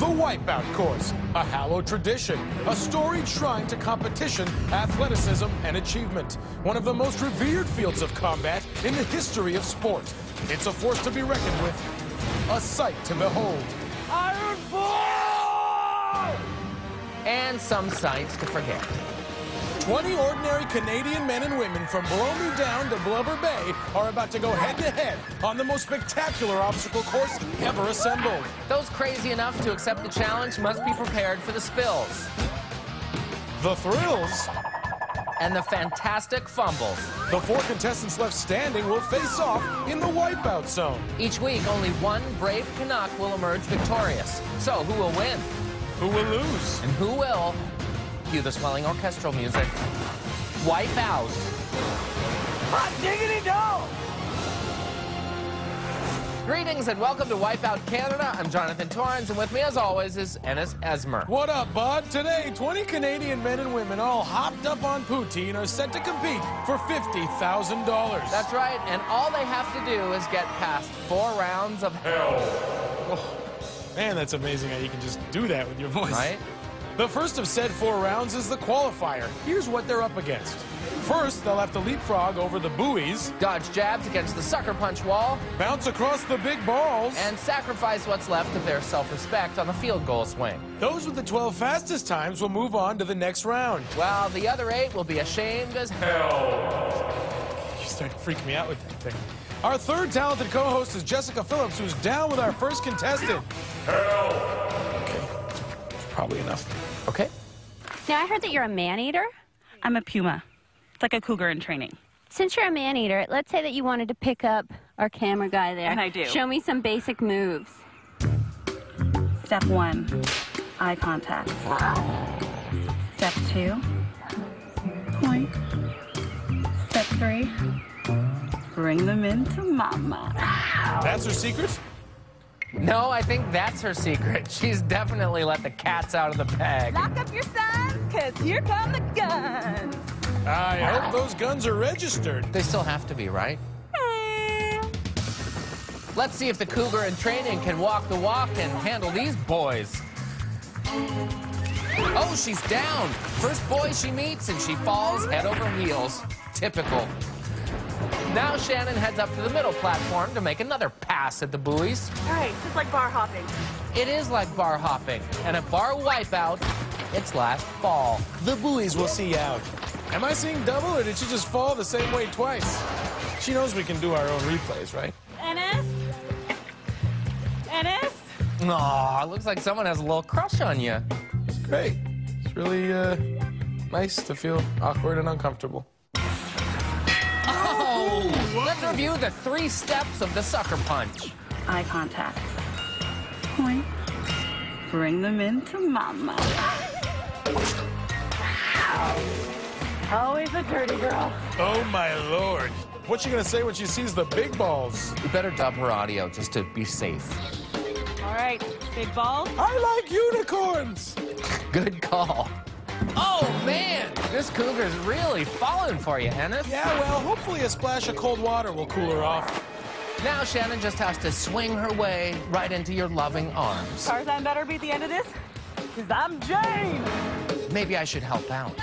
The Wipeout course, a hallowed tradition, a storied shrine to competition, athleticism, and achievement. One of the most revered fields of combat in the history of sport. It's a force to be reckoned with, a sight to behold. Iron Ball! And some sights to forget. 20 ordinary Canadian men and women from Blow Me Down to Blubber Bay are about to go head-to-head on the most spectacular obstacle course ever assembled. Those crazy enough to accept the challenge must be prepared for the spills. The thrills. And the fantastic fumbles. The 4 contestants left standing will face off in the Wipeout zone. Each week, only one brave Canuck will emerge victorious. So, who will win? Who will lose? And who will? Cue the swelling orchestral music. Wipeout. Hot diggity dog! Greetings and welcome to Wipeout Canada. I'm Jonathan Torrens, and with me, as always, is Ennis Esmer. What up, bud? Today, 20 Canadian men and women all hopped up on poutine are set to compete for $50,000. That's right, and all they have to do is get past 4 rounds of hell. Oh, man, that's amazing how you can just do that with your voice. Right? The first of said 4 rounds is the qualifier. Here's what they're up against. First, they'll have to leapfrog over the buoys, dodge jabs against the sucker punch wall, bounce across the big balls, and sacrifice what's left of their self-respect on the field goal swing. Those with the 12 fastest times will move on to the next round. While the other 8 will be ashamed as hell. You started to freak me out with that thing. Our third talented co-host is Jessica Phillips, who's down with our first contestant. Hell. Okay, that's probably enough. Okay. Now, I heard that you're a man-eater. I'm a puma. It's like a cougar in training. Since you're a man-eater, let's say that you wanted to pick up our camera guy there. And I do. Show me some basic moves. Step 1, eye contact. Step 2, point. Step 3, bring them into mama. That's her secret? No, I think that's her secret. She's definitely let the cats out of the bag. Lock up your sons, because here come the guns. I hope those guns are registered. They still have to be, right? Let's see if the cougar in training can walk the walk and handle these boys. Oh, she's down. First boy she meets, and she falls head over heels. Typical. Now Shannon heads up to the middle platform to make another pass at the buoys. All right, just like bar hopping. It is like bar hopping, and at bar wipeout, it's last fall. The buoys will see you out. Am I seeing double, or did she just fall the same way twice? She knows we can do our own replays, right? Ennis? Ennis? Aw, looks like someone has a little crush on you. It's great. It's really, nice to feel awkward and uncomfortable. Oh! Let's review the 3 steps of the sucker punch. Eye contact. Point. Bring them into mama. Always a dirty girl. Oh, my Lord. What's she gonna say when she sees the big balls? We better dub her audio just to be safe. All right, big ball. I like unicorns! Good call. Oh, man! This cougar's really falling for you, Ennis. Yeah, well, hopefully a splash of cold water will cool her off. Now Shannon just has to swing her way right into your loving arms. Tarzan better be at the end of this, because I'm Jane. Maybe I should help out.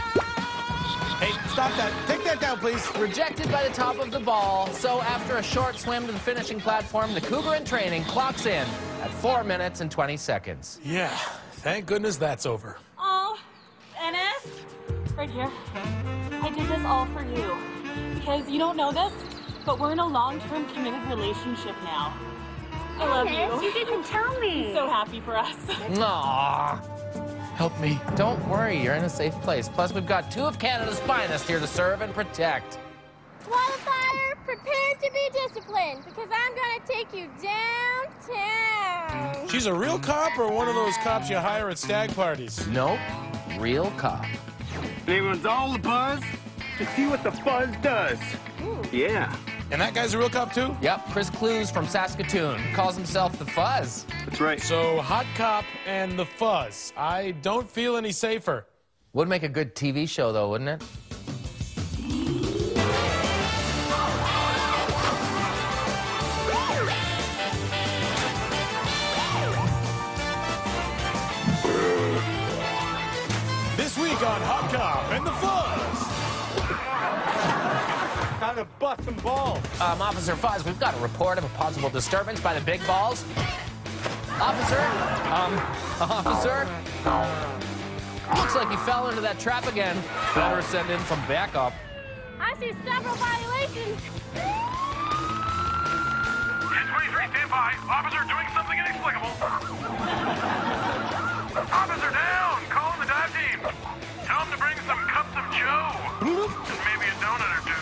Hey, stop that. Take that down, please. Rejected by the top of the ball, so after a short swim to the finishing platform, the cougar in training clocks in at 4 minutes and 20 seconds. Yeah, thank goodness that's over. Oh, Ennis, right here. I did this all for you. Because you don't know this, but we're in a long-term committed relationship now. I love you. You didn't tell me. I'm so happy for us. Aww. Help me. Don't worry, you're in a safe place. Plus, we've got 2 of Canada's finest here to serve and protect. Qualifier, prepare to be disciplined, because I'm gonna take you downtown. She's a real cop or one of those cops you hire at stag parties? Nope. Real cop. Anyone's all the buzz to see what the fuzz does. Ooh. Yeah. And that guy's a real cop, too? Yep, Chris Clues from Saskatoon. Calls himself the Fuzz. That's right. So, hot cop and the Fuzz. I don't feel any safer. Would make a good TV show, though, wouldn't it? week on Hop Cop and the Fuzz. Time to bust some balls. Officer Fuzz, we've got a report of a possible disturbance by the big balls. Officer? Officer? Looks like he fell into that trap again. Better send in some backup. I see several violations. 1023, stand by. Officer doing something inexplicable. Officer down. Calling the dive team. Tell them to bring some cups of Joe. And maybe a donut or two.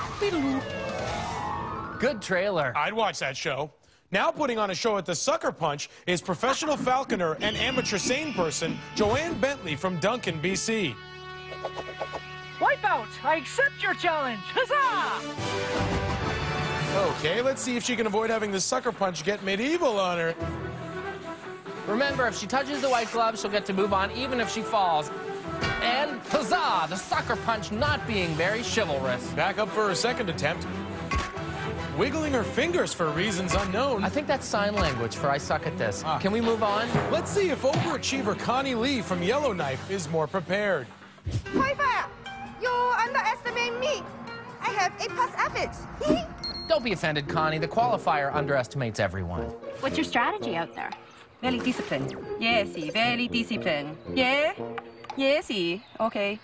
Good trailer. I'd watch that show. Now putting on a show at the Sucker Punch is professional falconer and amateur seine person Joanne Bentley from Duncan, BC. Wipeout! I accept your challenge! Huzzah! Okay, let's see if she can avoid having the Sucker Punch get medieval on her. Remember, if she touches the white glove, she'll get to move on even if she falls. And huzzah! The sucker punch not being very chivalrous. Back up for her second attempt. Wiggling her fingers for reasons unknown. I think that's sign language for I suck at this. Can we move on? Let's see if overachiever Connie Lee from Yellowknife is more prepared. Wipeout, you underestimate me. I have A+ efforts. Don't be offended, Connie. The qualifier underestimates everyone. What's your strategy out there? Very disciplined. Yesy, very disciplined. Yeah? Yesy. Okay.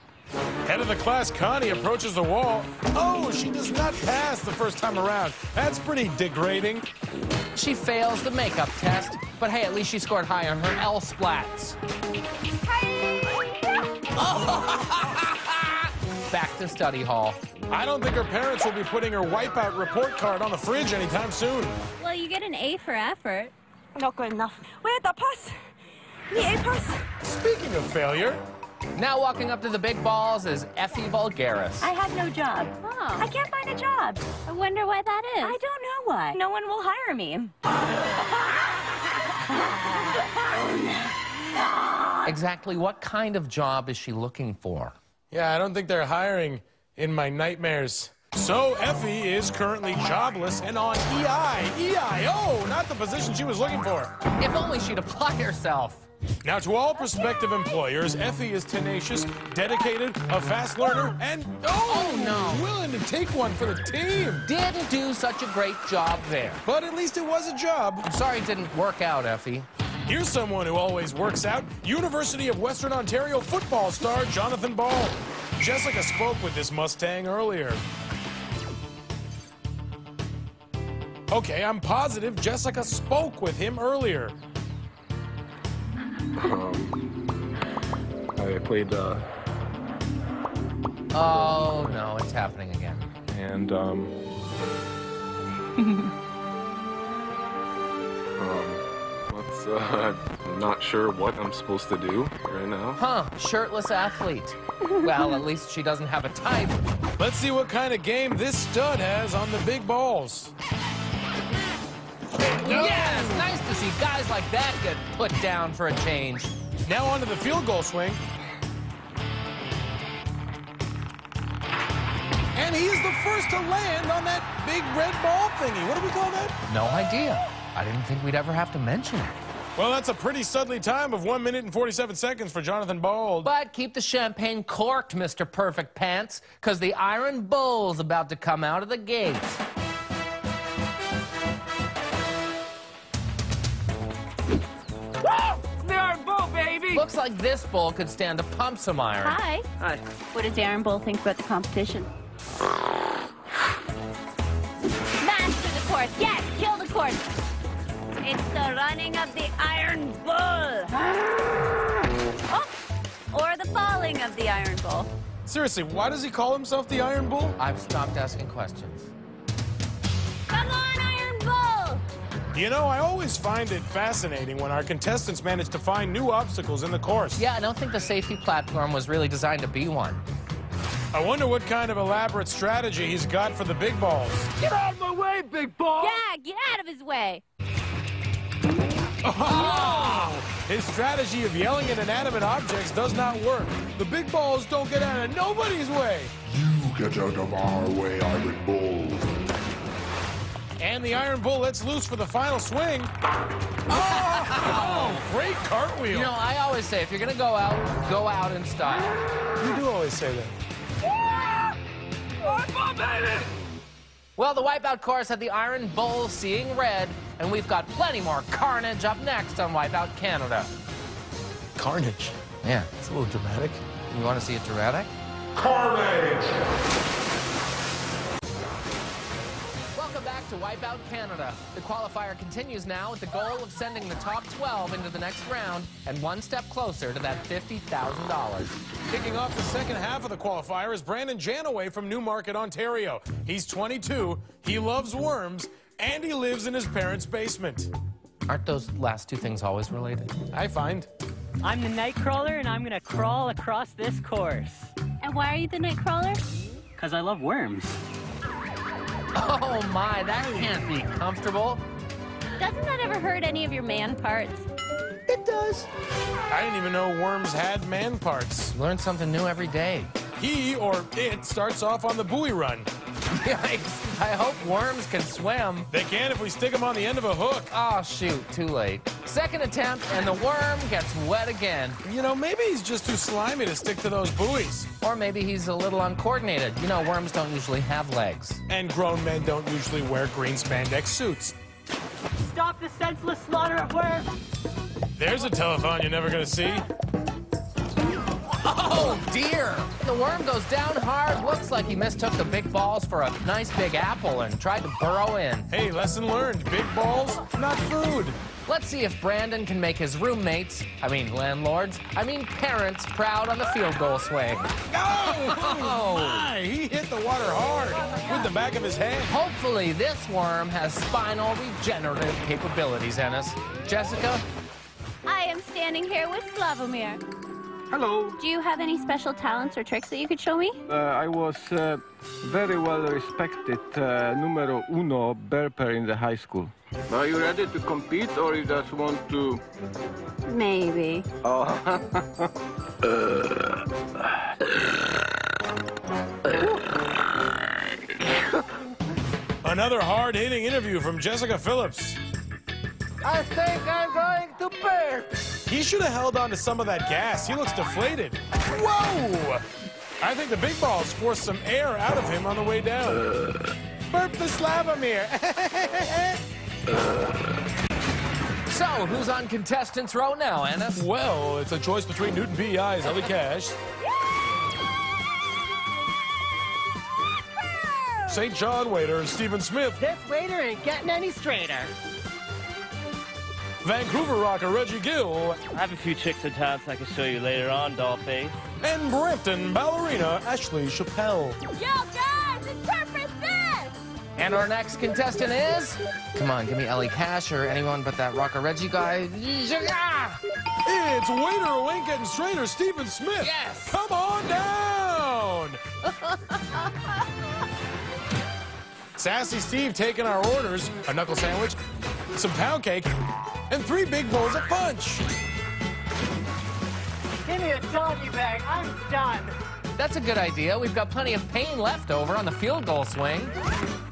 Head of the class, Connie approaches the wall. Oh, she does not pass the first time around. That's pretty degrading. She fails the makeup test, but hey, at least she scored high on her L splats. Back to study hall. I don't think her parents will be putting her Wipeout report card on the fridge anytime soon. Well, you get an A for effort. Not good enough. Where the pass? The A+. Speaking of failure, Now walking up to the big balls is Effie Vulgaris. I have no job. Oh. I can't find a job. I wonder why that is. I don't know why. No one will hire me. Exactly what kind of job is she looking for? yeah, I don't think they're hiring in my nightmares. So Effie is currently jobless and on EIO, not the position she was looking for. If only she'd apply herself. Now, to all prospective employers, Effie is tenacious, dedicated, a fast learner, and no, willing to take one for the team. Didn't do such a great job there. But at least it was a job. I'm sorry it didn't work out, Effie. Here's someone who always works out, University of Western Ontario football star Jonathan Ball. Jessica spoke with this Mustang earlier. Okay, I'm positive Jessica spoke with him earlier. I played, Oh, no, it's happening again. and, I'm not sure what I'm supposed to do right now. Huh, shirtless athlete. Well, at least she doesn't have a type. Let's see what kind of game this stud has on the big balls. Yes, nice to see guys like that get put down for a change. Now onto the field goal swing. And he is the first to land on that big red ball thingy. What do we call that? No idea. I didn't think we'd ever have to mention it. Well, that's a pretty studly time of 1 minute and 47 seconds for Jonathan Ball. But keep the champagne corked, Mr. Perfect Pants, because the Iron Bull's about to come out of the gate. The Iron Bull, baby! Looks like this bull could stand to pump some iron. Hi. Hi. What does Aaron Bull think about the competition? Master the course. Yes, kill the course. It's the running of the Iron Bull. Oh, or the falling of the Iron Bull. Seriously, why does he call himself the Iron Bull? I've stopped asking questions. Come on, Iron Bull. You know, I always find it fascinating when our contestants manage to find new obstacles in the course. Yeah, I don't think the safety platform was really designed to be one. I wonder what kind of elaborate strategy he's got for the big balls. Get out of my way, big ball! Yeah, get out of his way. Oh! His strategy of yelling at inanimate objects does not work. The big balls don't get out of nobody's way. You get out of our way, Iron Bull. And the Iron Bull lets loose for the final swing. Oh, great cartwheel. You know, I always say, if you're going to go out in style. You do always say that. Well, the Wipeout course had the Iron Bull seeing red, and we've got plenty more carnage up next on Wipeout Canada. Carnage? Yeah. It's a little dramatic. You want to see it dramatic? Carnage! Welcome back to Wipeout Canada. The qualifier continues now with the goal of sending the top 12 into the next round and one step closer to that $50,000. Kicking off the second half of the qualifier is Brandon Jannaway from Newmarket, Ontario. He's 22, he loves worms, and he lives in his parents' basement. Aren't those last two things always related? I find. I'm the Nightcrawler, and I'm gonna crawl across this course. And why are you the Nightcrawler? Because I love worms. Oh my, that can't be comfortable. Doesn't that ever hurt any of your man parts? It does. I didn't even know worms had man parts. Learn something new every day. He, or it, starts off on the buoy run. Yikes. I hope worms can swim. They can if we stick them on the end of a hook. Oh, shoot, too late. Second attempt, and the worm gets wet again. You know, maybe he's just too slimy to stick to those buoys. Or maybe he's a little uncoordinated. You know, worms don't usually have legs. And grown men don't usually wear green spandex suits. Stop the senseless slaughter of worms! There's a telethon you're never gonna see. Oh, dear! The worm goes down hard. Looks like he mistook the big balls for a nice big apple and tried to burrow in. Hey, lesson learned. Big balls, not food. Let's see if Brandon can make his roommates, landlords, parents proud on the field goal swing. Oh, my! He hit the water hard with the back of his hand. Hopefully this worm has spinal regenerative capabilities, Ennis. Jessica? I am standing here with Slavomir. Hello. Do you have any special talents or tricks that you could show me? I was very well respected numero uno burper in the high school. Are you ready to compete, or you just want to... Maybe. Oh. Another hard-hitting interview from Jessica Phillips. I think I'm going to burp. He should have held on to some of that gas. He looks deflated. Whoa! I think the big balls forced some air out of him on the way down. Burp the Slavomir. So, who's on contestants row now, Ennis? Well, it's a choice between Newton PEI's Ellie Cash, St. John waiter and Stephen Smith, This waiter ain't getting any straighter. Vancouver rocker Reggie Gill, I have a few tricks and talents I can show you later on, Dollface. and Brampton ballerina Ashley Chappelle. Yo, guys, it's Purpose This! And our next contestant is... Come on, give me Ellie Cash or anyone but that rocker Reggie guy. It's waiter who ain't getting straighter, Stephen Smith. Yes! Come on down! Sassy Steve taking our orders, a knuckle sandwich, some pound cake, and 3 big bowls of punch. Give me a doggy bag. I'm done. That's a good idea. We've got plenty of pain left over on the field goal swing.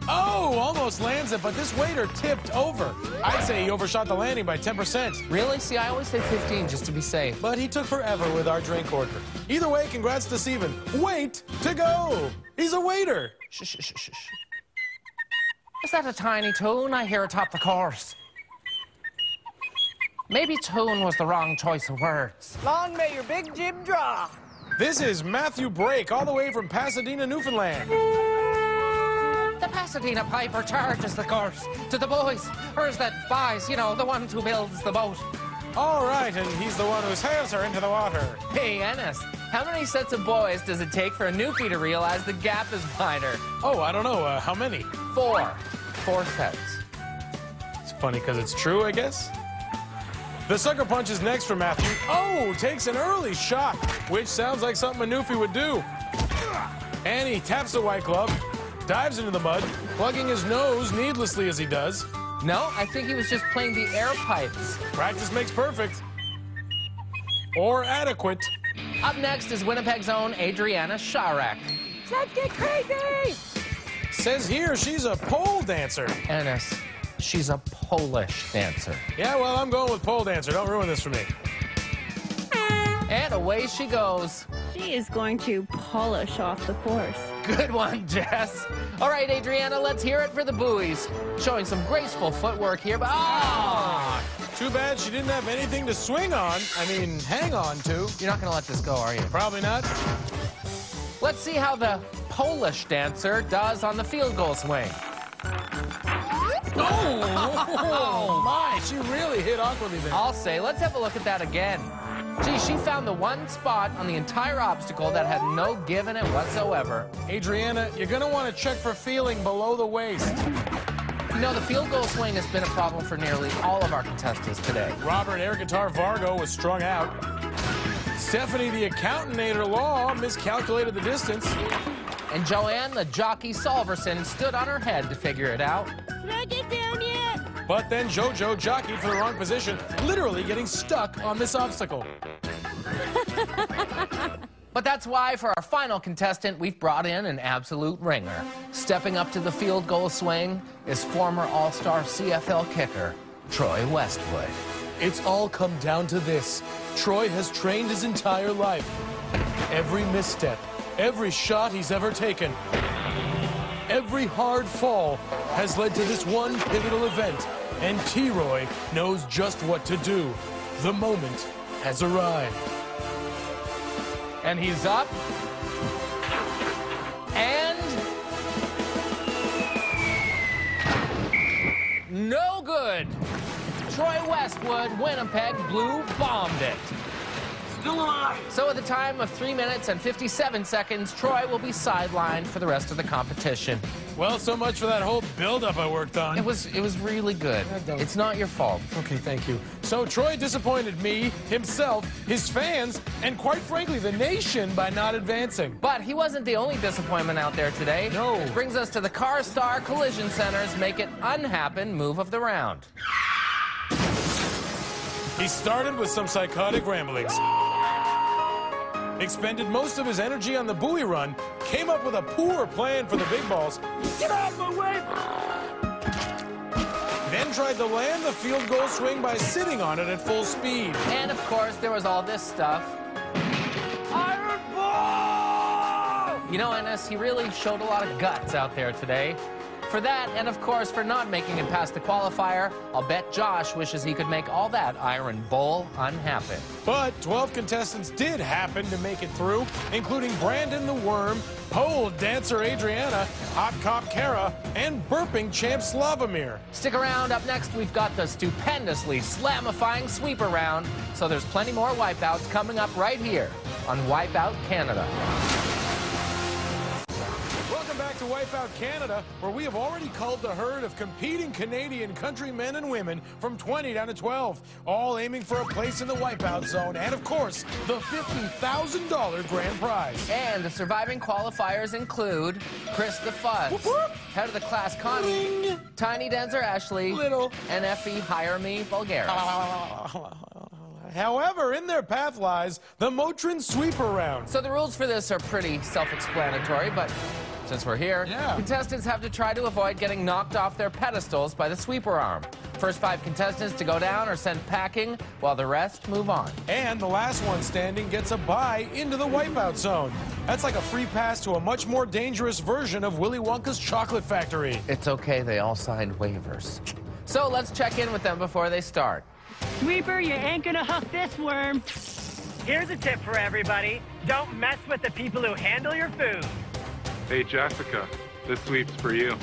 Oh, almost lands it, but this waiter tipped over. I'd say he overshot the landing by 10%. Really? See, I always say 15 just to be safe. But he took forever with our drink order. Either way, congrats to Steven. Wait to go. He's a waiter. Shh, shh, shh, shh, shh. Is that a tiny tune I hear atop the course? Maybe tune was the wrong choice of words. Long may your big jib draw. This is Matthew Brake, all the way from Pasadena, Newfoundland. The Pasadena Piper charges the course to the boys. Or is that Fuzz, you know, the one who builds the boat? All right, and he's the one who sails her into the water. Hey, Ennis, how many sets of boys does it take for a newfie to realize the gap is wider? Oh, I don't know. How many? 4. 4 sets. It's funny because it's true, I guess. The sucker punch is next for Matthew. Oh, takes an early shot, which sounds like something a newfie would do. And he taps the white glove, dives into the mud, plugging his nose needlessly as he does. No, I think he was just playing the air pipes. Practice makes perfect. Or adequate. Up next is Winnipeg's own Adriana Sharak. Let's get crazy! Says here she's a pole dancer. Ennis, she's a Polish dancer. Yeah, well, I'm going with pole dancer. Don't ruin this for me. And away she goes. She is going to polish off the course. Good one, Jess. All right, Adriana, let's hear it for the buoys. Showing some graceful footwork here, but Too bad she didn't have anything to swing on. I mean, hang on to. You're not going to let this go, are you? Probably not. Let's see how the Polish dancer does on the field goal swing. Oh, my. She really hit awkwardly there. I'll say, let's have a look at that again. Gee, she found the one spot on the entire obstacle that had no give in it whatsoever. Adriana, you're going to want to check for feeling below the waist. You know, the field goal swing has been a problem for nearly all of our contestants today. Robert Air Guitar Vargo was strung out. Stephanie, the accountant-ator law, miscalculated the distance. And Joanne, the jockey Solverson, stood on her head to figure it out. Can I get down yet? But then JoJo jockeyed for the wrong position, literally getting stuck on this obstacle. But that's why, for our final contestant, we've brought in an absolute ringer. Stepping up to the field goal swing is former All-Star CFL kicker, Troy Westwood. It's all come down to this. Troy has trained his entire life. Every misstep, every shot he's ever taken, every hard fall has led to this one pivotal event. And T-Roy knows just what to do. The moment has arrived. And he's up. And no good. Troy Westwood, Winnipeg Blue, bombed it. Still alive. So at the time of 3 minutes and 57 seconds, Troy will be sidelined for the rest of the competition. Well, so much for that whole build-up I worked on. It was really good. It's not your fault. Okay, thank you. So Troy disappointed me, himself, his fans, and quite frankly, the nation by not advancing. But he wasn't the only disappointment out there today. No. Which brings us to the Car Star Collision Center's Make It Unhappen move of the round. He started with some psychotic ramblings, expended most of his energy on the buoy run, came up with a poor plan for the big balls. Get out of my way! Then tried to land the field goal swing by sitting on it at full speed. And of course, there was all this stuff. Iron ball! You know, Ennis, he really showed a lot of guts out there today. For that, and of course, for not making it past the qualifier, I'll bet Josh wishes he could make all that Iron Bowl unhappen. But 12 contestants did happen to make it through, including Brandon the Worm, pole dancer Adriana, hot cop Kara, and burping champ Slavomir. Stick around. Up next, we've got the stupendously slamifying sweeper round, so there's plenty more wipeouts coming up right here on Wipeout Canada. Welcome back to Wipeout Canada, where we have already culled the herd of competing Canadian country men and women from 20 down to 12, all aiming for a place in the Wipeout zone, and of course, the $50,000 grand prize. And the surviving qualifiers include Chris the Fuzz, Whoop, whoop. head of the class Connie, Ring. Tiny Denzer Ashley, Little. and Effie Hire Me Bulgaria. However, in their path lies the Motrin Sweeper Round. So the rules for this are pretty self-explanatory, but since we're here, contestants have to try to avoid getting knocked off their pedestals by the sweeper arm. First 5 contestants to go down are sent packing, while the rest move on. And the last one standing gets a bye into the Wipeout zone. That's like a free pass to a much more dangerous version of Willy Wonka's Chocolate Factory. It's okay, they all signed waivers. So let's check in with them before they start. Sweeper, you ain't gonna huff this worm. Here's a tip for everybody. Don't mess with the people who handle your food. Hey, Jessica, this sweep's for you.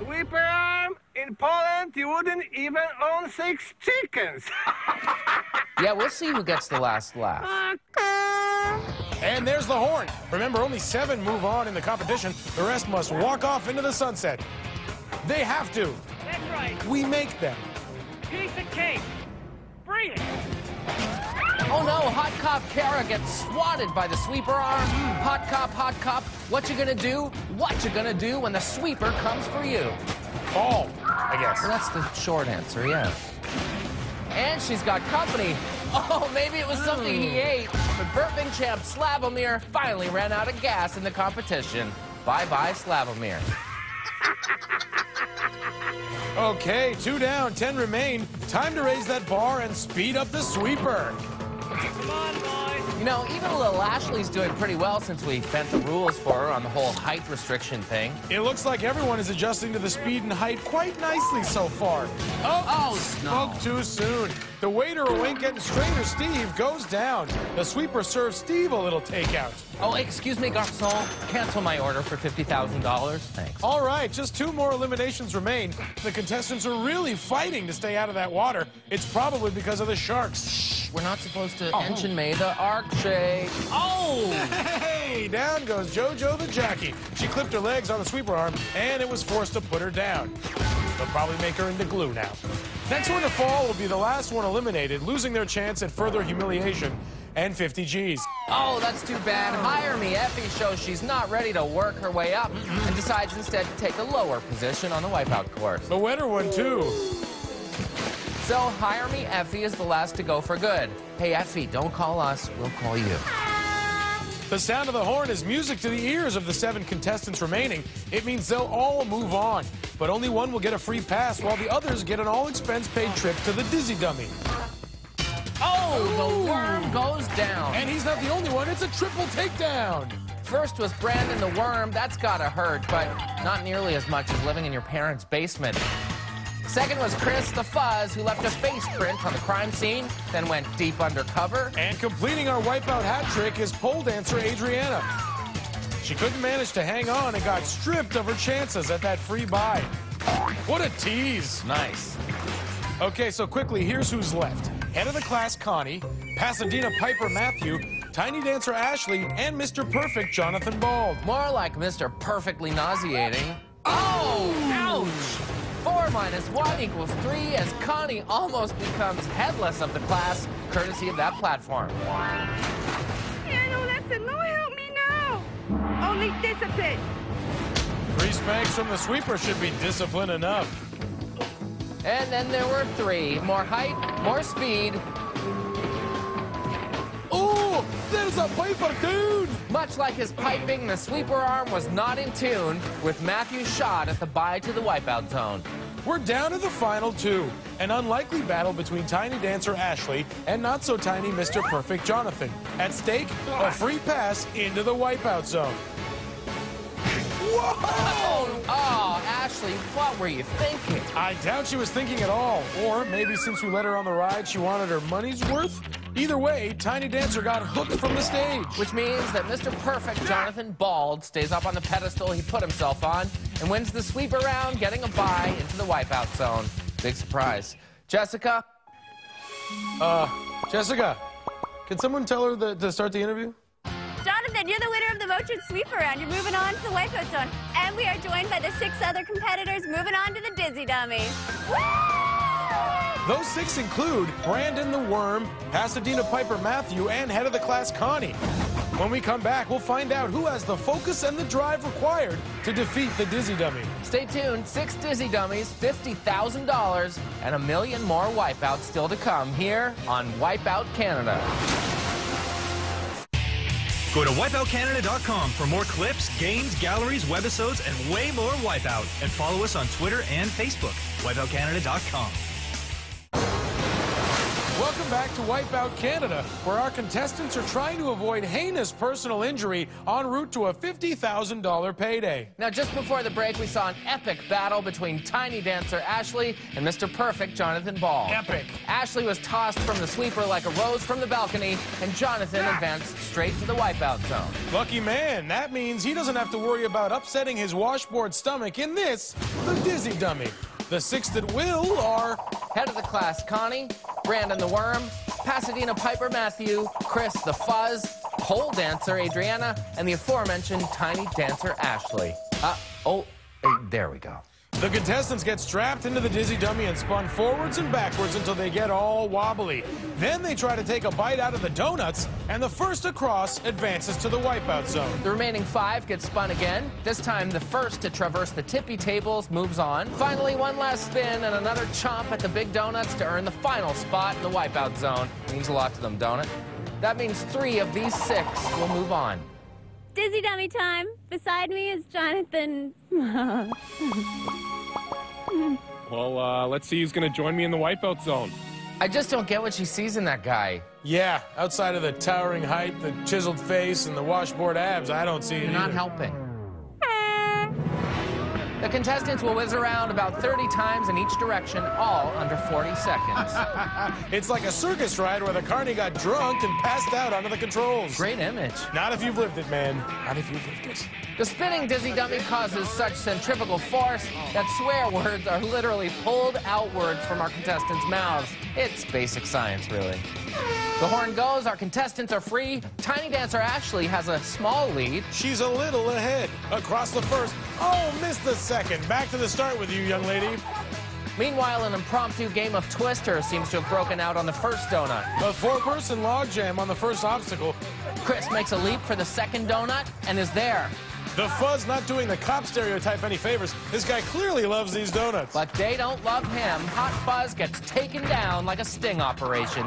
Sweeper arm, in Poland, you wouldn't even own 6 chickens. Yeah, we'll see who gets the last laugh. And there's the horn. Remember, only 7 move on in the competition. The rest must walk off into the sunset. They have to. That's right. We make them. Piece of cake. Bring it. Oh no, Hot Cop Kara gets swatted by the sweeper arm. Hot Cop, what you gonna do? What you gonna do when the sweeper comes for you? Fall, I guess. Well, that's the short answer, yeah. And she's got company. Oh, maybe it was something he ate. But burping champ Slavomir finally ran out of gas in the competition. Bye-bye, Slavomir. Okay, 2 down, 10 remain. Time to raise that bar and speed up the sweeper. Come on, boys. You know, even little Ashley's doing pretty well since we bent the rules for her on the whole height restriction thing. It looks like everyone is adjusting to the speed and height quite nicely so far. Oh, spoke too soon. The waiter who ain't getting straighter, Steve, goes down. The sweeper serves Steve a little takeout. Oh, excuse me, garçon. Cancel my order for $50,000. Thanks. All right, just 2 more eliminations remain. The contestants are really fighting to stay out of that water. It's probably because of the sharks. Shh, we're not supposed to mention May the arc shake. Oh! Hey, down goes JoJo the jockey. She clipped her legs on the sweeper arm, and it was forced to put her down. They'll probably make her into glue now. Next one to fall will be the last one eliminated, losing their chance at further humiliation and 50 G's. Oh, that's too bad. Hire Me Effie shows she's not ready to work her way up and decides instead to take a lower position on the Wipeout course. A wetter one, too. So Hire Me Effie is the last to go for good. Hey, Effie, don't call us. We'll call you. The sound of the horn is music to the ears of the 7 contestants remaining. It means they'll all move on, but only one will get a free pass while the others get an all-expense-paid trip to the Dizzy Dummy. Oh, the worm goes down. And he's not the only one. It's a triple takedown. First was Brandon the Worm. That's gotta hurt, but not nearly as much as living in your parents' basement. Second was Chris the Fuzz, who left a face print on the crime scene, then went deep undercover. And completing our Wipeout hat trick is pole dancer Adriana. She couldn't manage to hang on and got stripped of her chances at that free buy. What a tease. Nice. Okay, so quickly, here's who's left. Head of the class, Connie, Pasadena Piper Matthew, Tiny Dancer Ashley, and Mr. Perfect Jonathan Bald. More like Mr. Perfectly Nauseating. Oh, ouch! 4 minus 1 equals 3 as Connie almost becomes headless of the class, courtesy of that platform. Piano lesson, no help me now. Only discipline. 3 spanks from the sweeper should be discipline enough. And then there were 3. More height, more speed. Ooh, there's a piper tune! Much like his piping, the sweeper arm was not in tune with Matthew's shot at the bye to the Wipeout zone. We're down to the final 2. An unlikely battle between Tiny Dancer Ashley and not-so-tiny Mr. Perfect Jonathan. At stake, a free pass into the Wipeout zone. Whoa! Oh, Ashley, what were you thinking? I doubt she was thinking at all. Or maybe since we let her on the ride, she wanted her money's worth? Either way, Tiny Dancer got hooked from the stage. Which means that Mr. Perfect Jonathan Bald stays up on the pedestal he put himself on and wins the sweep around, getting a bye into the Wipeout zone. Big surprise. Jessica? Jessica, can someone tell her to start the interview? Jonathan, you're the winner of the Motion Sweep Around. You're moving on to the Wipeout zone. And we are joined by the 6 other competitors moving on to the Dizzy Dummy. Woo! Those 6 include Brandon the Worm, Pasadena Piper Matthew, and head of the class Connie. When we come back, we'll find out who has the focus and the drive required to defeat the Dizzy Dummy. Stay tuned. 6 Dizzy Dummies, $50,000, and 1 million more Wipeouts still to come here on Wipeout Canada. Go to wipeoutcanada.com for more clips, games, galleries, webisodes, and way more Wipeout. And follow us on Twitter and Facebook. wipeoutcanada.com. Welcome back to Wipeout Canada, where our contestants are trying to avoid heinous personal injury en route to a $50,000 payday. Now, just before the break, we saw an epic battle between Tiny Dancer Ashley and Mr. Perfect Jonathan Bald. Epic. Ashley was tossed from the sweeper like a rose from the balcony, and Jonathan advanced straight to the Wipeout zone. Lucky man. That means he doesn't have to worry about upsetting his washboard stomach in this, the Dizzy Dummy. The 6 that will are head of the class Connie, Brandon the Worm, Pasadena Piper Matthew, Chris the Fuzz, pole dancer Adriana, and the aforementioned Tiny Dancer Ashley. There we go. The contestants get strapped into the Dizzy Dummy and spun forwards and backwards until they get all wobbly. Then they try to take a bite out of the donuts, and the first across advances to the Wipeout zone. The remaining 5 get spun again. This time, the first to traverse the tippy tables moves on. Finally, one last spin and another chomp at the big donuts to earn the final spot in the Wipeout zone. Means a lot to them, don't it? That means 3 of these 6 will move on. Dizzy dummy time. Beside me is Jonathan. Well, let's see who's going to join me in the wipeout zone. I just don't get what she sees in that guy. Yeah, outside of the towering height, the chiseled face, and the washboard abs, I don't see it. You're not helping. The contestants will whiz around about 30 times in each direction, all under 40 seconds. It's like a circus ride where the carny got drunk and passed out under the controls. Great image. Not if you've lived it, man. Not if you've lived it. The spinning dizzy dummy causes such centrifugal force that swear words are literally pulled outwards from our contestants' mouths. It's basic science, really. The horn goes, our contestants are free. Tiny Dancer Ashley has a small lead. She's a little ahead. Across the first. Oh, missed the second. Back to the start with you, young lady. Meanwhile, an impromptu game of Twister seems to have broken out on the first donut. A four-person logjam on the first obstacle. Chris makes a leap for the second donut and is there. The Fuzz not doing the cop stereotype any favors. This guy clearly loves these donuts. But they don't love him. Hot Fuzz gets taken down like a sting operation.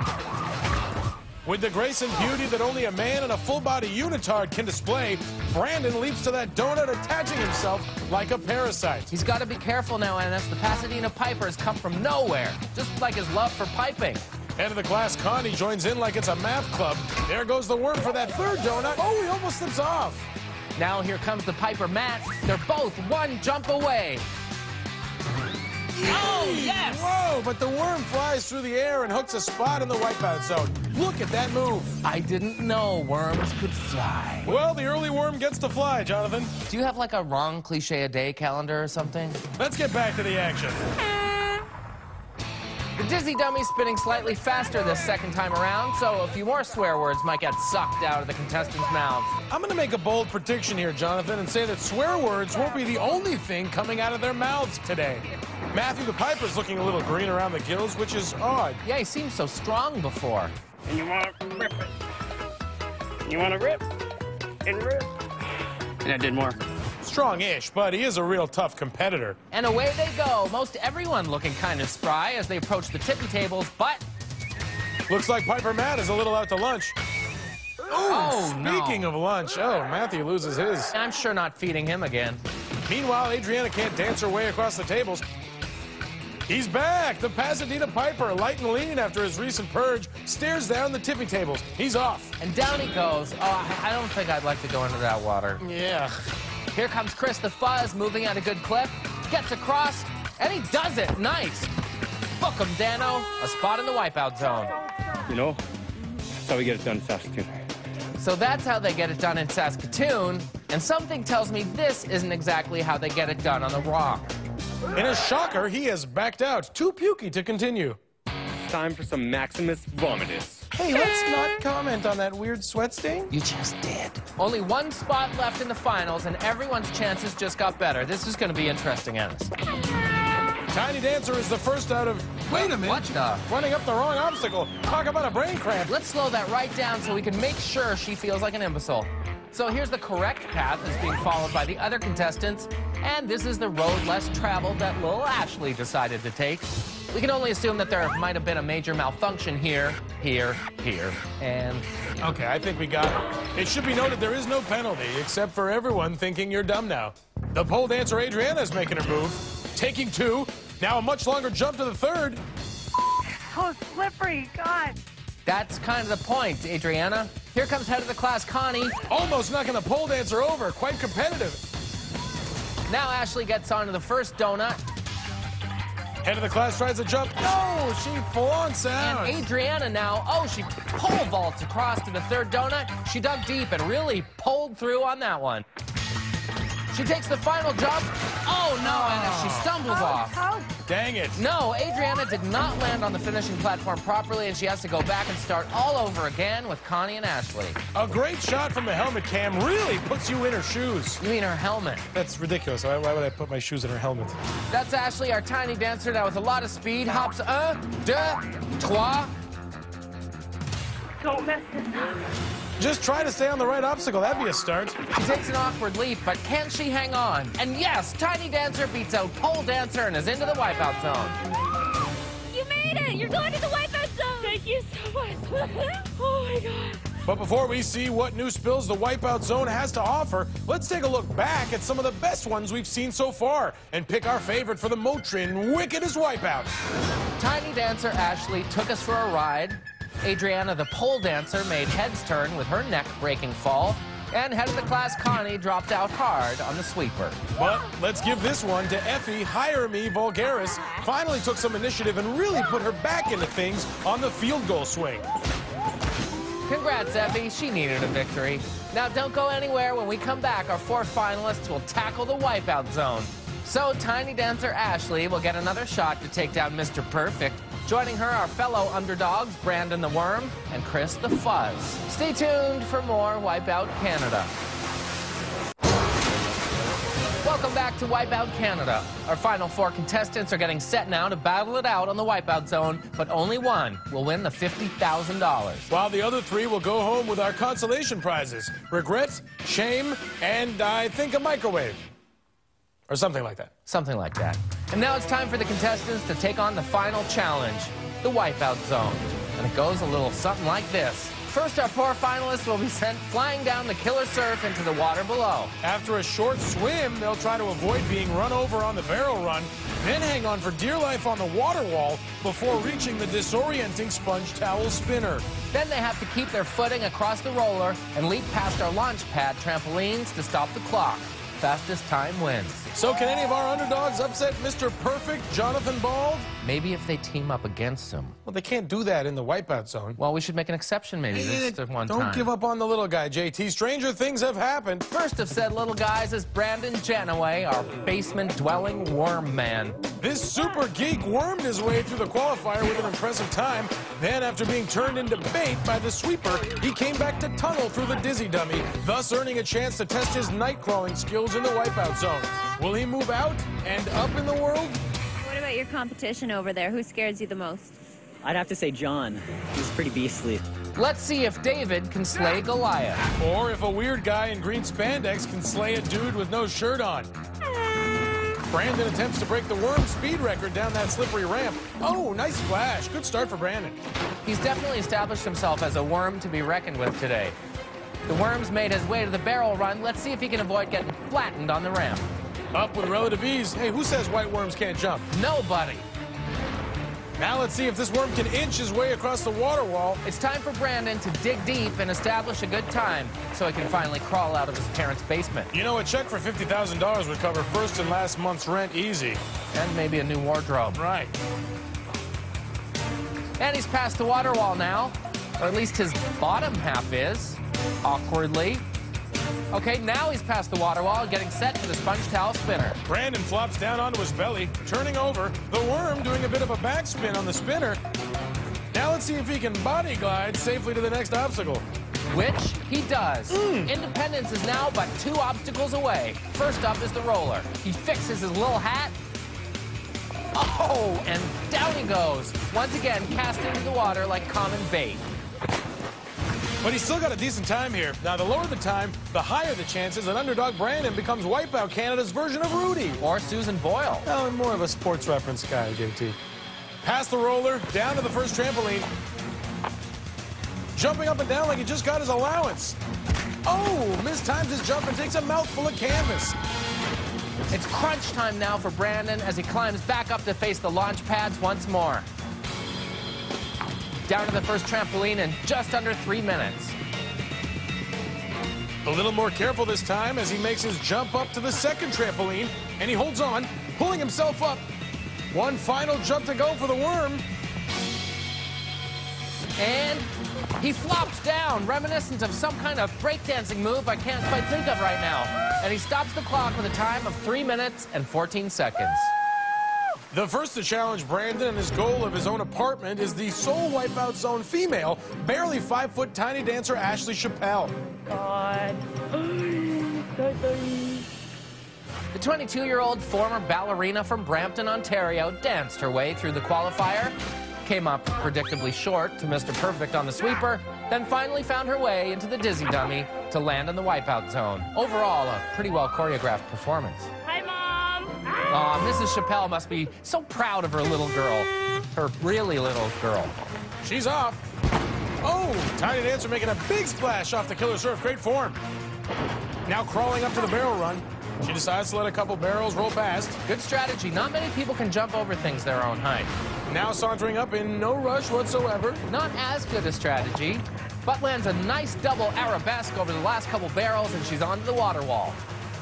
With the grace and beauty that only a man in a full-body unitard can display, Brandon leaps to that donut, attaching himself like a parasite. He's got to be careful now, Ennis. The Pasadena Piper has come from nowhere, just like his love for piping. Head of the class, Connie, joins in like it's a math club. There goes the worm for that third donut. Oh, he almost slips off. Now here comes the Piper Matt. They're both one jump away. Oh, yes! Whoa, but the worm flies through the air and hooks a spot in the wipeout zone. Look at that move. I didn't know worms could fly. Well, the early worm gets to fly, Jonathan. Do you have like a wrong cliche a day calendar or something? Let's get back to the action. The dizzy dummy's spinning slightly faster this second time around, so a few more swear words might get sucked out of the contestants' mouths. I'm going to make a bold prediction here, Jonathan, and say that swear words won't be the only thing coming out of their mouths today. Matthew the Piper's looking a little green around the gills, which is odd. Yeah, he seemed so strong before. And you want to rip it. You want to rip and rip. And I did more. Strong-ish, but he is a real tough competitor. And away they go, most everyone looking kind of spry as they approach the tippy tables, but... Looks like Piper Matt is a little out to lunch. Oh, speaking of lunch, Matthew loses his. I'm sure not feeding him again. Meanwhile, Adriana can't dance her way across the tables. He's back! The Pasadena Piper, light and lean after his recent purge, stares down the tippy tables. He's off. And down he goes. Oh, I don't think I'd like to go into that water. Yeah. Here comes Chris the Fuzz, moving at a good clip. Gets across, and he does it. Nice. Book him, Dano. A spot in the wipeout zone. You know, that's how we get it done in Saskatoon. So that's how they get it done in Saskatoon, and something tells me this isn't exactly how they get it done on the Raw. In a shocker, he has backed out. Too pukey to continue. Time for some Maximus Vomitus. Hey, let's not comment on that weird sweat stain. You just did. Only one spot left in the finals, and everyone's chances just got better. This is going to be interesting, Ennis. Tiny Dancer is the first out of... Wait a minute. What the? Running up the wrong obstacle. Talk about a brain cramp. Let's slow that right down so we can make sure she feels like an imbecile. So here's the correct path that's being followed by the other contestants, and this is the road less traveled that little Ashley decided to take. We can only assume that there might have been a major malfunction here, and... Okay, I think we got it. It should be noted there is no penalty, except for everyone thinking you're dumb now. The pole dancer Adriana is making her move, taking two. Now a much longer jump to the third. So slippery, God. That's kind of the point, Adriana. Here comes head of the class, Connie. Almost knocking the pole dancer over. Quite competitive. Now Ashley gets onto the first donut. Head of the class tries to jump. No, she flaunts out. And Adriana now, she pole vaults across to the third donut. She dug deep and really pulled through on that one. She takes the final jump. Oh, no, and she stumbles off. Dang it. No, Adriana did not land on the finishing platform properly, and she has to go back and start all over again with Connie and Ashley. A great shot from the helmet cam really puts you in her shoes. You mean her helmet? That's ridiculous. Why would I put my shoes in her helmet? That's Ashley, our tiny dancer, now with a lot of speed. Hops 1, 2, 3. Don't mess this up. Just try to stay on the right obstacle. That'd be a start. She takes an awkward leap, but can she hang on? And yes, Tiny Dancer beats out Pole Dancer and is into the wipeout zone. You made it! You're going to the wipeout zone! Thank you so much. Oh my God. But before we see what new spills the Wipeout Zone has to offer, let's take a look back at some of the best ones we've seen so far and pick our favorite for the Motrin wickedest Wipeout. Tiny Dancer Ashley took us for a ride. Adriana the pole dancer made heads turn with her neck-breaking fall. And head of the class Connie dropped out hard on the sweeper. But let's give this one to Effie Hire Me Vulgaris. Finally took some initiative and really put her back into things on the field goal swing. Congrats, Effie. She needed a victory. Now don't go anywhere. When we come back, our 4 finalists will tackle the Wipeout Zone. So Tiny Dancer Ashley will get another shot to take down Mr. Perfect. Joining her are fellow underdogs Brandon the Worm and Chris the Fuzz. Stay tuned for more Wipeout Canada. Welcome back to Wipeout Canada. Our final 4 contestants are getting set now to battle it out on the Wipeout Zone, but only one will win the $50,000. While the other 3 will go home with our consolation prizes: regret, shame, and I think a microwave. Or something like that. Something like that. And now it's time for the contestants to take on the final challenge, the Wipeout Zone. And it goes a little something like this. First, our 4 finalists will be sent flying down the killer surf into the water below. After a short swim, they'll try to avoid being run over on the barrel run, then hang on for dear life on the water wall before reaching the disorienting sponge towel spinner. Then they have to keep their footing across the roller and leap past our launch pad trampolines to stop the clock. Fastest time wins. So can any of our underdogs upset Mr. Perfect, Jonathan Bald? Maybe if they team up against him. Well, they can't do that in the Wipeout Zone. Well, we should make an exception maybe this one time. Don't give up on the little guy, JT. Stranger things have happened. First of said little guys is Brandon Jannaway, our basement-dwelling worm man. This super geek wormed his way through the qualifier with an impressive time. Then, after being turned into bait by the sweeper, he came back to tunnel through the dizzy dummy, thus earning a chance to test his night-crawling skills in the Wipeout Zone. Will he move out and up in the world? What about your competition over there? Who scares you the most? I'd have to say John. He's pretty beastly. Let's see if David can slay Goliath. Or if a weird guy in green spandex can slay a dude with no shirt on. Brandon attempts to break the worm speed record down that slippery ramp. Oh, nice splash. Good start for Brandon. He's definitely established himself as a worm to be reckoned with today. The worm's made his way to the barrel run. Let's see if he can avoid getting flattened on the ramp. Up with relative ease. Hey, who says white worms can't jump? Nobody. Now let's see if this worm can inch his way across the water wall. It's time for Brandon to dig deep and establish a good time so he can finally crawl out of his parents' basement. You know, a check for $50,000 would cover first and last month's rent easy. And maybe a new wardrobe. Right. And he's past the water wall now. Or at least his bottom half is. Awkwardly. Okay, now he's past the water wall and getting set for the sponge towel spinner. Brandon flops down onto his belly, turning over, the worm doing a bit of a backspin on the spinner. Now let's see if he can body glide safely to the next obstacle. Which he does. Independence is now but 2 obstacles away. First up is the roller. He fixes his little hat. Oh, and down he goes. Once again, cast into the water like common bait. But he's still got a decent time here. Now, the lower the time, the higher the chances that underdog Brandon becomes Wipeout Canada's version of Rudy. Or Susan Boyle. Oh, I'm more of a sports reference guy, JT. Past the roller, down to the first trampoline. Jumping up and down like he just got his allowance. Oh, mistimes his jump and takes a mouthful of canvas. It's crunch time now for Brandon as he climbs back up to face the launch pads once more. Down to the first trampoline in just under 3 minutes. A little more careful this time as he makes his jump up to the second trampoline, and he holds on, pulling himself up. One final jump to go for the worm. And he flops down, reminiscent of some kind of breakdancing move I can't quite think of right now. And he stops the clock with a time of 3 minutes and 14 seconds. The first to challenge Brandon and his goal of his own apartment is the sole Wipeout Zone female, barely 5-foot tiny dancer Ashley Chappelle. God. The 22-year-old former ballerina from Brampton, Ontario, danced her way through the qualifier, came up predictably short to Mr. Perfect on the sweeper, then finally found her way into the dizzy dummy to land in the Wipeout Zone. Overall, a pretty well choreographed performance. Hi, Mom. Aw, Mrs. Chappelle must be so proud of her little girl. Her really little girl. She's off. Oh, Tiny Dancer making a big splash off the killer surf. Great form. Now crawling up to the barrel run. She decides to let a couple barrels roll past. Good strategy. Not many people can jump over things their own height. Now sauntering up in no rush whatsoever. Not as good a strategy, but lands a nice double arabesque over the last couple barrels, and she's onto the water wall.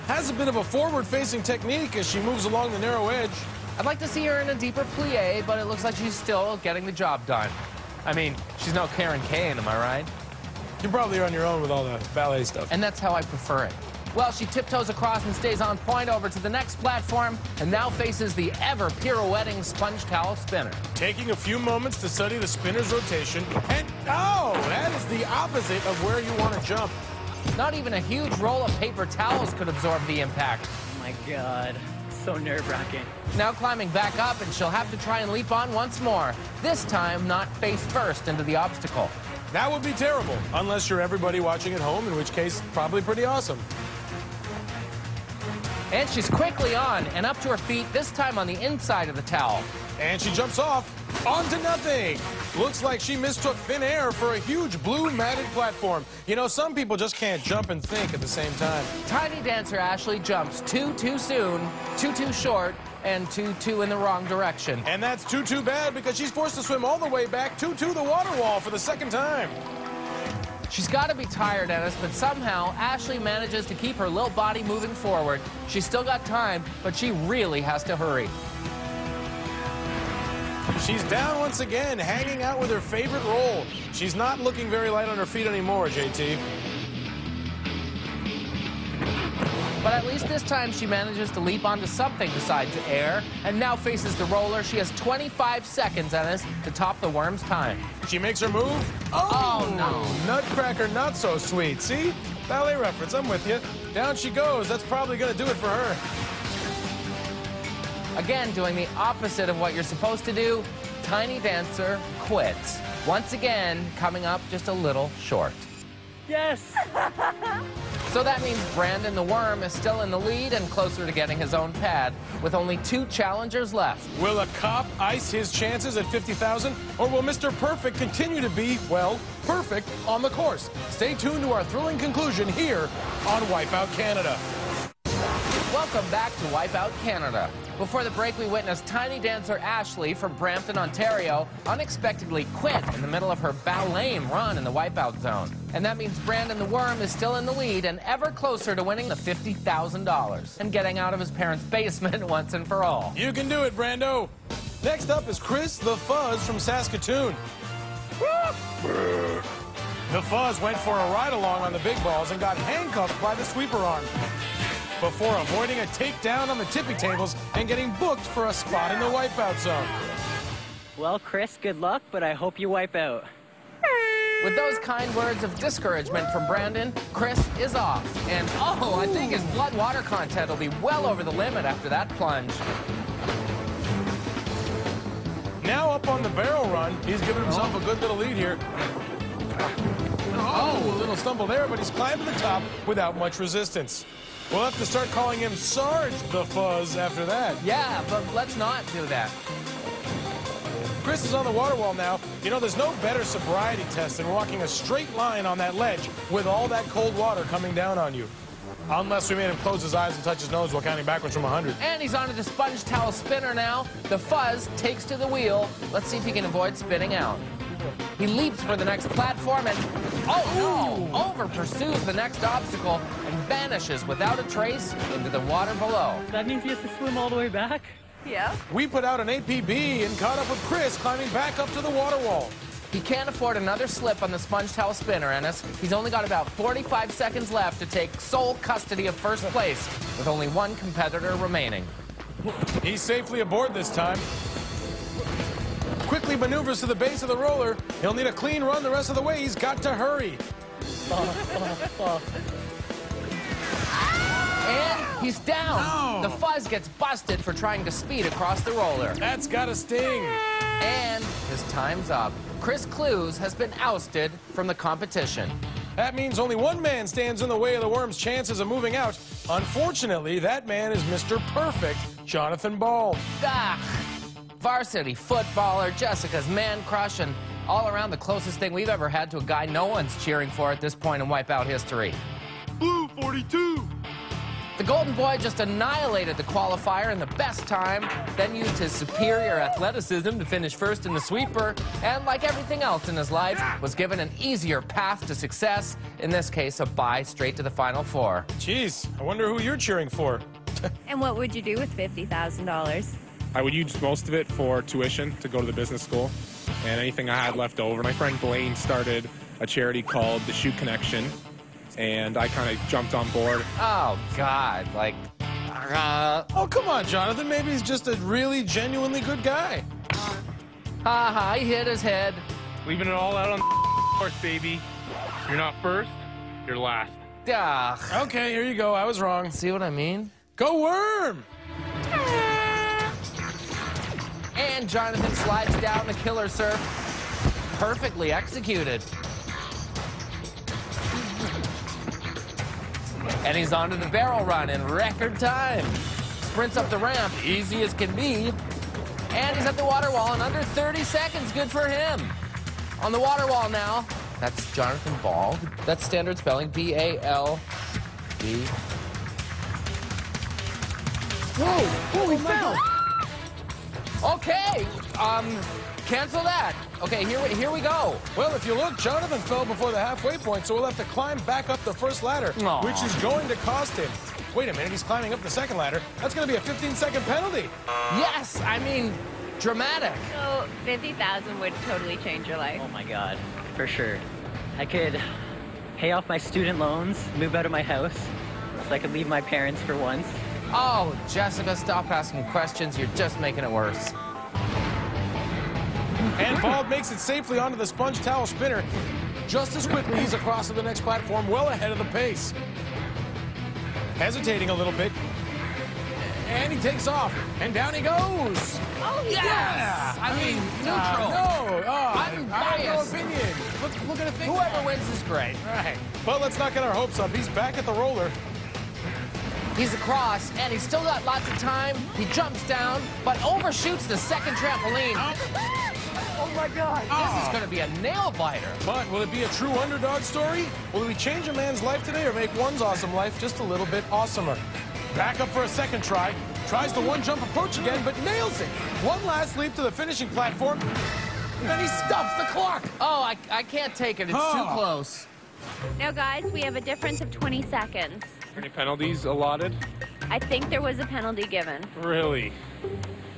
Has a bit of a forward-facing technique as she moves along the narrow edge. I'd like to see her in a deeper plie, but it looks like she's still getting the job done. I mean, she's no Karen Kane, am I right? You're probably on your own with all the ballet stuff. And that's how I prefer it. Well, she tiptoes across and stays on point over to the next platform, and now faces the ever-pirouetting sponge towel spinner. Taking a few moments to study the spinner's rotation, and oh, that is the opposite of where you want to jump. Not even a huge roll of paper towels could absorb the impact. Oh my God, so nerve-wracking. Now climbing back up, and she'll have to try and leap on once more. This time, not face first into the obstacle. That would be terrible, unless you're everybody watching at home, in which case, probably pretty awesome. And she's quickly on and up to her feet, this time on the inside of the towel. And she jumps off onto nothing. Looks like she mistook thin air for a huge blue matted platform. You know, some people just can't jump and think at the same time. Tiny Dancer Ashley jumps too soon, too short, and too in the wrong direction. And that's too bad because she's forced to swim all the way back to the water wall for the second time. She's got to be tired, Ennis, but somehow Ashley manages to keep her little body moving forward. She's still got time, but she really has to hurry. She's down once again, hanging out with her favorite roll. She's not looking very light on her feet anymore, JT. But at least this time she manages to leap onto something besides air, and now faces the roller. She has 25 seconds, Ennis, to top the worm's time. She makes her move. Oh, no. Nutcracker, not so sweet. See? Ballet reference, I'm with you. Down she goes. That's probably going to do it for her. Again, doing the opposite of what you're supposed to do, Tiny Dancer quits. Once again, coming up just a little short. Yes! So that means Brandon the Worm is still in the lead and closer to getting his own pad, with only 2 challengers left. Will a cop ice his chances at 50,000, or will Mr. Perfect continue to be, well, perfect on the course? Stay tuned to our thrilling conclusion here on Wipeout Canada. Welcome back to Wipeout Canada. Before the break, we witnessed Tiny Dancer Ashley from Brampton, Ontario, unexpectedly quit in the middle of her ballet run in the Wipeout zone. And that means Brandon the Worm is still in the lead and ever closer to winning the $50,000 and getting out of his parents' basement once and for all. You can do it, Brando. Next up is Chris the Fuzz from Saskatoon. The Fuzz went for a ride-along on the big balls and got handcuffed by the sweeper arm before avoiding a takedown on the tippy tables and getting booked for a spot in the Wipeout zone. Well, Chris, good luck, but I hope you wipe out. With those kind words of discouragement from Brandon, Chris is off. And, oh, I think his blood-water content will be well over the limit after that plunge. Now up on the barrel run, he's given himself a good little lead here. Oh, a little stumble there, but he's climbed to the top without much resistance. We'll have to start calling him Sarge the Fuzz after that. Yeah, but let's not do that. Chris is on the water wall now. You know, there's no better sobriety test than walking a straight line on that ledge with all that cold water coming down on you. Unless we made him close his eyes and touch his nose while counting bakewards from 100. And he's onto the sponge towel spinner now. The Fuzz takes to the wheel. Let's see if he can avoid spinning out. He leaps for the next platform and, oh no, over-pursues the next obstacle and vanishes without a trace into the water below. That means he has to swim all the way back? Yeah. We put out an APB and caught up with Chris climbing back up to the water wall. He can't afford another slip on the sponge towel spinner, Ennis. He's only got about 45 seconds left to take sole custody of first place, with only 1 competitor remaining. He's safely aboard this time. Quickly maneuvers to the base of the roller. He'll need a clean run the rest of the way. He's got to hurry. And he's down. The Fuzz gets busted for trying to speed across the roller. That's gotta sting. And his time's up. Chris Clues has been ousted from the competition. That means only one man stands in the way of the Worm's chances of moving out. Unfortunately, that man is Mr. Perfect, Jonathan Ball. Ah, varsity footballer, Jessica's man crush, and All around the closest thing we've ever had to a guy no one's cheering for at this point in Wipeout history. Blue 42. The Golden Boy just annihilated the qualifier in the best time, then used his superior athleticism to finish first in the sweeper, and like everything else in his life, was given an easier path to success, in this case, a bye straight to the Final Four. Jeez, I wonder who you're cheering for. And what would you do with $50,000? I would use most of it for tuition to go to the business school and anything I had left over. My friend Blaine started a charity called the Shoe Connection, and I kind of jumped on board. Oh, God, like... Oh, come on, Jonathan. Maybe he's just a really genuinely good guy. Ha, he hit his head. Leaving it all out on the course, baby. If you're not first, you're last. Okay, here you go. I was wrong. See what I mean? Go Worm! And Jonathan slides down the killer surf. Perfectly executed. And he's onto the barrel run in record time. Sprints up the ramp, easy as can be. And he's at the water wall in under 30 seconds. Good for him. On the water wall now. That's Jonathan Ball. That's standard spelling, B-A-L-D. Whoa, he fell. Okay, cancel that. Okay, here we go. Well, if you look, Jonathan fell before the halfway point, so we'll have to climb back up the first ladder, which is going to cost him. Wait a minute, he's climbing up the second ladder. That's going to be a 15-second penalty. Yes, I mean, dramatic. So 50,000 would totally change your life. Oh my God, for sure. I could pay off my student loans, move out of my house, so I could leave my parents for once. Oh, Jessica, stop asking questions. You're just making it worse. And Ball makes it safely onto the sponge towel spinner. Just as quickly, he's across to the next platform, well ahead of the pace. Hesitating a little bit. And he takes off. And down he goes. Oh, yes! I mean, neutral. No. I'm I have no biased. opinion. Look at it. Whoever wins is great. Right. But let's not get our hopes up. He's back at the roller. He's across, and he's still got lots of time. He jumps down, but overshoots the second trampoline. Oh, my God. This is going to be a nail-biter. But will it be a true underdog story? Will we change a man's life today or make one's awesome life just a little bit awesomer? Back up for a second try. Tries the one-jump approach again, but nails it. One last leap to the finishing platform, and he stops the clock. Oh, I can't take it. It's too close. Now, guys, we have a difference of 20 seconds. Any penalties allotted? I think there was a penalty given. Really?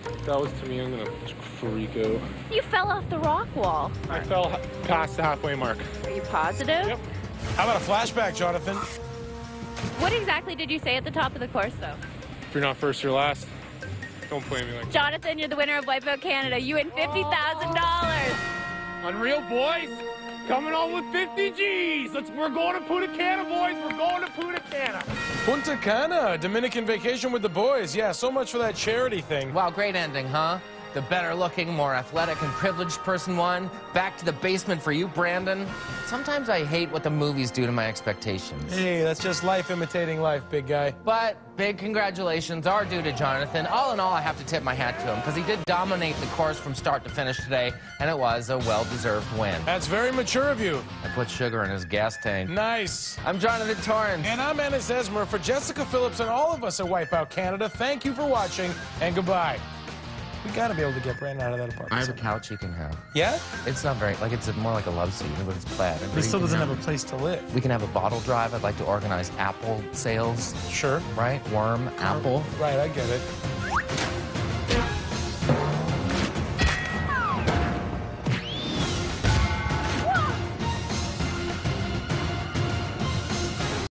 If that was to me, I'm gonna freak out. You fell off the rock wall. I fell past the halfway mark. Are you positive? Yep. How about a flashback, Jonathan? What exactly did you say at the top of the course, though? If you're not first, you're last. Don't play me like that. Jonathan, you're the winner of Wipeout Canada. You win $50,000. Unreal, boys. Coming on with 50 G's. We're going to Punta Cana, boys. We're going to Punta Cana. Punta Cana, Dominican vacation with the boys. Yeah, so much for that charity thing. Wow, great ending, huh? The better-looking, more athletic and privileged person won. Back to the basement for you, Brandon. Sometimes I hate what the movies do to my expectations. Hey, that's just life imitating life, big guy. But big congratulations are due to Jonathan. All in all, I have to tip my hat to him because he did dominate the course from start to finish today, and it was a well-deserved win. That's very mature of you. I put sugar in his gas tank. Nice. I'm Jonathan Torrance. And I'm Ennis Esmer. For Jessica Phillips and all of us at Wipeout Canada, thank you for watching, and goodbye. We gotta be able to get Brandon out of that apartment. I have a couch you can have. Yeah? It's not very, like, it's more like a love seat, but it's plaid. He still doesn't have a place to live. We can have a bottle drive. I'd like to organize apple sales. Sure. Right? Worm, apple. Right, I get it.